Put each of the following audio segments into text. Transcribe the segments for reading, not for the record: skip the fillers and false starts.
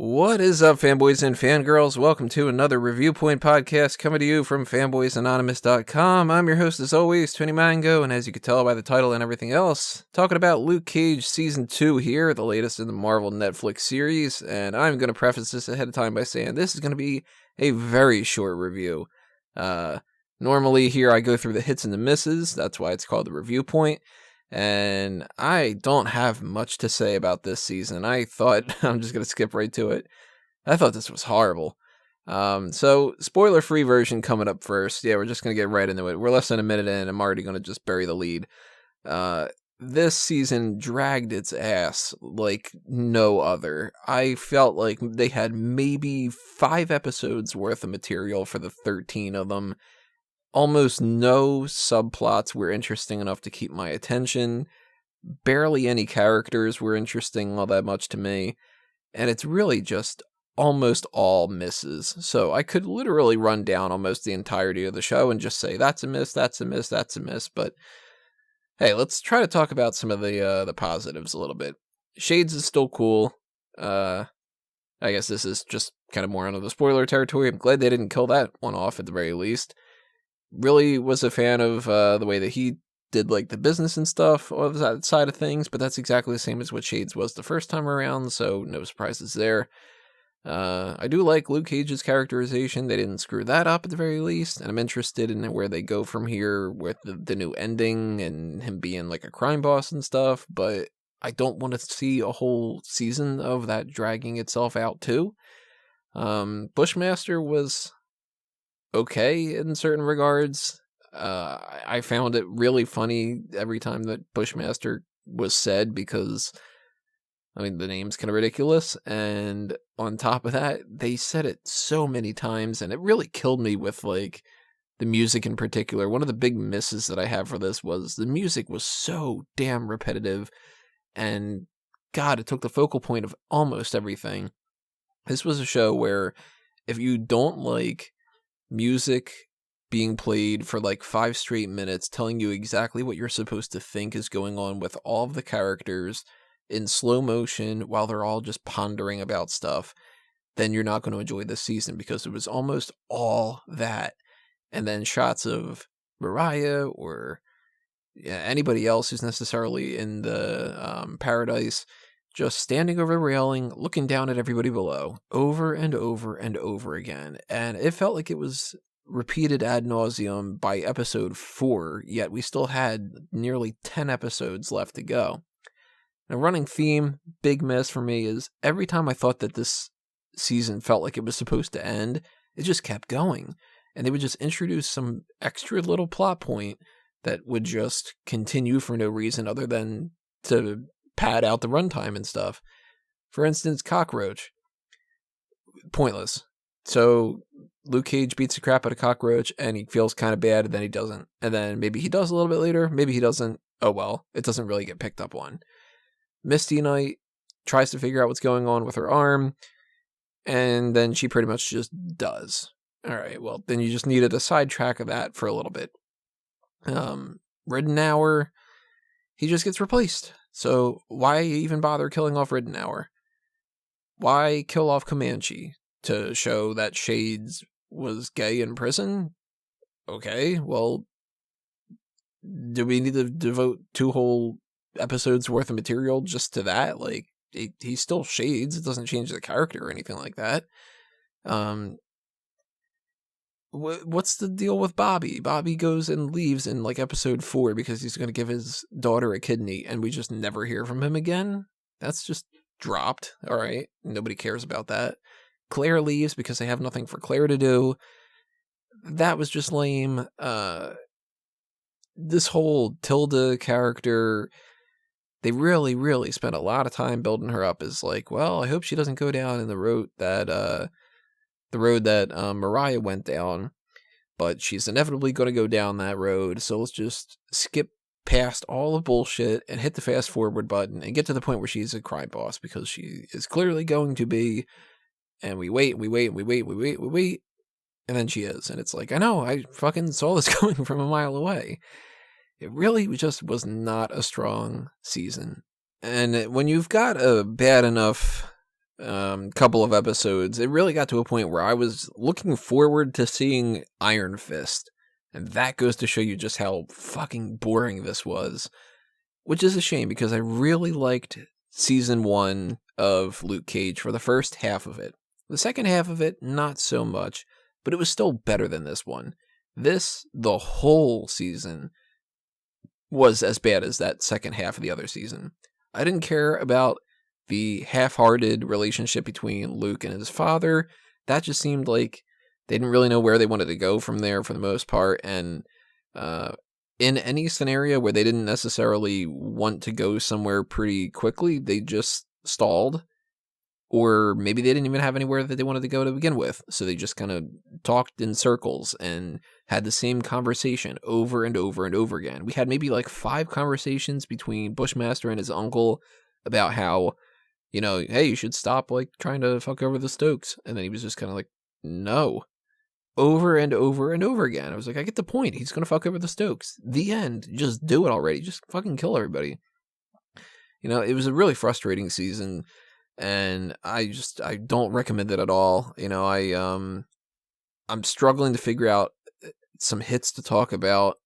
What is up, fanboys and fangirls? Welcome to another Reviewpoint podcast coming to you from fanboysanonymous.com. I'm your host, as always, Tony Mango, and as you can tell by the title and everything else, talking about Luke Cage Season 2 here, the latest in the Marvel Netflix series, and I'm going to preface this ahead of time by saying this is going to be a very short review. Normally here I go through the hits and the misses, that's why it's called the Reviewpoint. And I don't have much to say about this season. I thought, I'm just going to skip right to it. I thought this was horrible. So, spoiler-free version coming up first. Yeah, we're just going to get right into it. We're less than a minute in, and I'm already going to just bury the lead. This season dragged its ass like no other. I felt like they had maybe 5 episodes worth of material for the 13 of them. Almost no subplots were interesting enough to keep my attention. Barely any characters were interesting all that much to me. And it's really just almost all misses. So I could literally run down almost the entirety of the show and just say, that's a miss, that's a miss, that's a miss. But hey, let's try to talk about some of the positives a little bit. Shades is still cool. I guess this is just kind of more under the spoiler territory. I'm glad they didn't kill that one off at the very least. Really was a fan of the way that he did like the business and stuff on that side of things, but that's exactly the same as what Shades was the first time around, so no surprises there. I do like Luke Cage's characterization. They didn't screw that up at the very least, and I'm interested in where they go from here with the new ending and him being like a crime boss and stuff, but I don't want to see a whole season of that dragging itself out too. Bushmaster was okay in certain regards. I found it really funny every time that Bushmaster was said because, I mean, the name's kind of ridiculous, and on top of that, they said it so many times, and it really killed me with, like, the music in particular. One of the big misses that I have for this was the music was so damn repetitive, and God, it took the focal point of almost everything. This was a show where if you don't like music being played for like 5 straight minutes telling you exactly what you're supposed to think is going on with all of the characters in slow motion while they're all just pondering about stuff, then you're not going to enjoy this season because it was almost all that. And then shots of Mariah or anybody else who's necessarily in the paradise just standing over the railing, looking down at everybody below, over and over and over again. And it felt like it was repeated ad nauseum by episode 4, yet we still had nearly 10 episodes left to go. A running theme, big miss for me, is every time I thought that this season felt like it was supposed to end, it just kept going. And they would just introduce some extra little plot point that would just continue for no reason other than to pad out the runtime and stuff. For instance, Cockroach. Pointless. So Luke Cage beats the crap out of Cockroach and he feels kind of bad and then he doesn't. And then maybe he does a little bit later, maybe he doesn't. Oh well, it doesn't really get picked up on. Misty Knight tries to figure out what's going on with her arm and then she pretty much just does. Alright, well then you just needed a sidetrack of that for a little bit. Riddenauer, he just gets replaced. So why even bother killing off Riddenauer? Why kill off Comanche? To show that Shades was gay in prison? Okay, well, do we need to devote 2 whole episodes worth of material just to that? Like, he's still Shades. It doesn't change the character or anything like that. What's the deal with Bobby? Bobby goes and leaves in like episode 4 because he's going to give his daughter a kidney and we just never hear from him again. That's just dropped. All right. Nobody cares about that. Claire leaves because they have nothing for Claire to do. That was just lame. This whole Tilda character, they really, really spent a lot of time building her up as like, well, I hope she doesn't go down in the road that Mariah went down, but she's inevitably going to go down that road, so let's just skip past all the bullshit and hit the fast forward button and get to the point where she's a crime boss, because she is clearly going to be, and we wait, and then she is, and it's like, I know, I fucking saw this coming from a mile away. It really just was not a strong season. And when you've got a bad enough couple of episodes, it really got to a point where I was looking forward to seeing Iron Fist. And that goes to show you just how fucking boring this was. Which is a shame, because I really liked season 1 of Luke Cage for the first half of it. The second half of it, not so much, but it was still better than this one. The whole season, was as bad as that second half of the other season. I didn't care about the half-hearted relationship between Luke and his father. That just seemed like they didn't really know where they wanted to go from there for the most part, and in any scenario where they didn't necessarily want to go somewhere pretty quickly, they just stalled. Or maybe they didn't even have anywhere that they wanted to go to begin with. So they just kind of talked in circles and had the same conversation over and over and over again. We had maybe like 5 conversations between Bushmaster and his uncle about how, hey, you should stop like trying to fuck over the Stokes. And then he was just kind of like, no. Over and over and over again. I was like, I get the point. He's going to fuck over the Stokes. The end. Just do it already. Just fucking kill everybody. It was a really frustrating season. And I don't recommend it at all. I'm struggling to figure out some hits to talk about.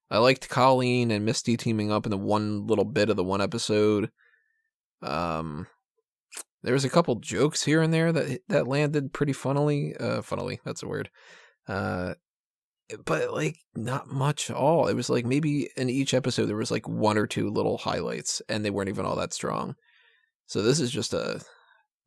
I liked Colleen and Misty teaming up in the one little bit of the one episode. There was a couple jokes here and there that landed pretty funnily. Funnily, that's a word. But like not much at all. It was like maybe in each episode there was like 1 or 2 little highlights, and they weren't even all that strong. So this is just a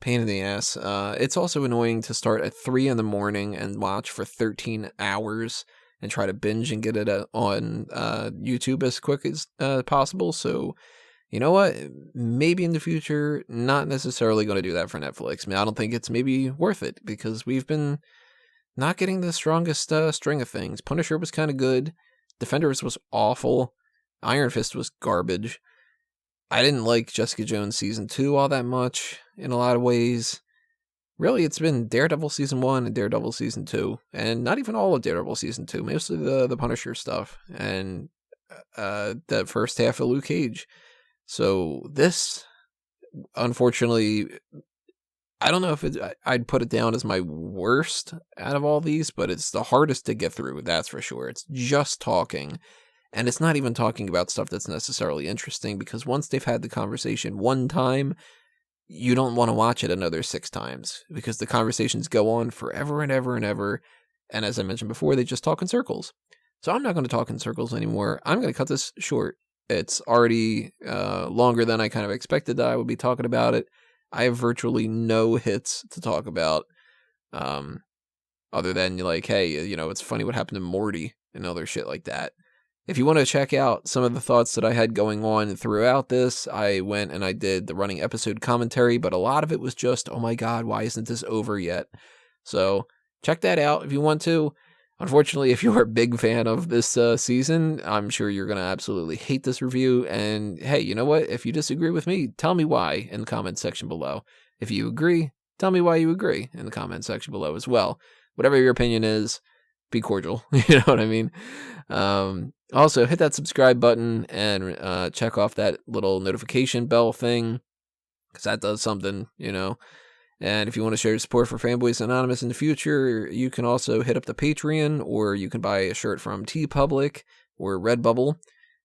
pain in the ass. It's also annoying to start at 3 a.m. and watch for 13 hours and try to binge and get it on YouTube as quick as possible. So, you know what? Maybe in the future, not necessarily going to do that for Netflix. I mean, I don't think it's maybe worth it, because we've been not getting the strongest string of things. Punisher was kind of good. Defenders was awful. Iron Fist was garbage. I didn't like Jessica Jones Season 2 all that much in a lot of ways. Really, it's been Daredevil Season 1 and Daredevil Season 2. And not even all of Daredevil Season 2. Mostly the Punisher stuff. And the first half of Luke Cage. So this, unfortunately, I don't know if I'd put it down as my worst out of all these. But it's the hardest to get through, that's for sure. It's just talking. And it's not even talking about stuff that's necessarily interesting, because once they've had the conversation one time, you don't want to watch it another 6 times, because the conversations go on forever and ever and ever. And as I mentioned before, they just talk in circles. So I'm not going to talk in circles anymore. I'm going to cut this short. It's already longer than I kind of expected that I would be talking about it. I have virtually no hits to talk about, other than like, hey, it's funny what happened to Morty and other shit like that. If you want to check out some of the thoughts that I had going on throughout this, I went and I did the running episode commentary, but a lot of it was just, oh my god, why isn't this over yet? So check that out if you want to. Unfortunately, if you're a big fan of this season, I'm sure you're going to absolutely hate this review. And hey, you know what? If you disagree with me, tell me why in the comment section below. If you agree, tell me why you agree in the comment section below as well. Whatever your opinion is, be cordial. You know what I mean? Also, hit that subscribe button and check off that little notification bell thing, because that does something, And if you want to show your support for Fanboys Anonymous in the future, you can also hit up the Patreon, or you can buy a shirt from TeePublic or Redbubble.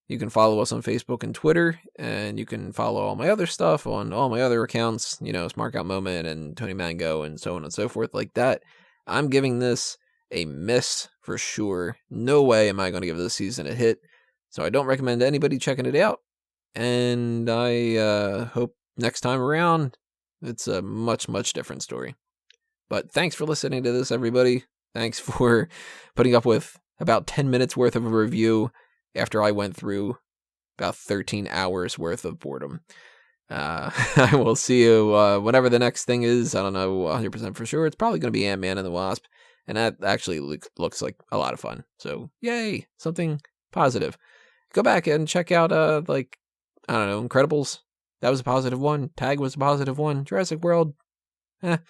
You can follow us on Facebook and Twitter, and you can follow all my other stuff on all my other accounts, Smart Out Moment and Tony Mango and so on and so forth like that. I'm giving this a miss for sure. No way am I going to give this season a hit. So I don't recommend anybody checking it out. And I hope next time around it's a much, much different story. But thanks for listening to this, everybody. Thanks for putting up with about 10 minutes worth of a review after I went through about 13 hours worth of boredom. I will see you whenever the next thing is. I don't know 100% for sure. It's probably going to be Ant-Man and the Wasp. And that actually looks like a lot of fun. So, yay, something positive. Go back and check out, Incredibles. That was a positive one. Tag was a positive one. Jurassic World, whatever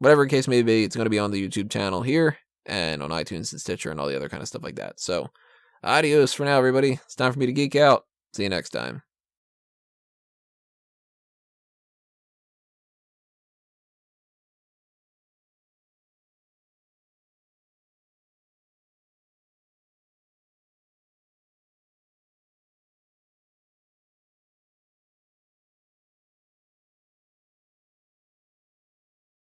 the case may be, it's going to be on the YouTube channel here and on iTunes and Stitcher and all the other kind of stuff like that. So, adios for now, everybody. It's time for me to geek out. See you next time.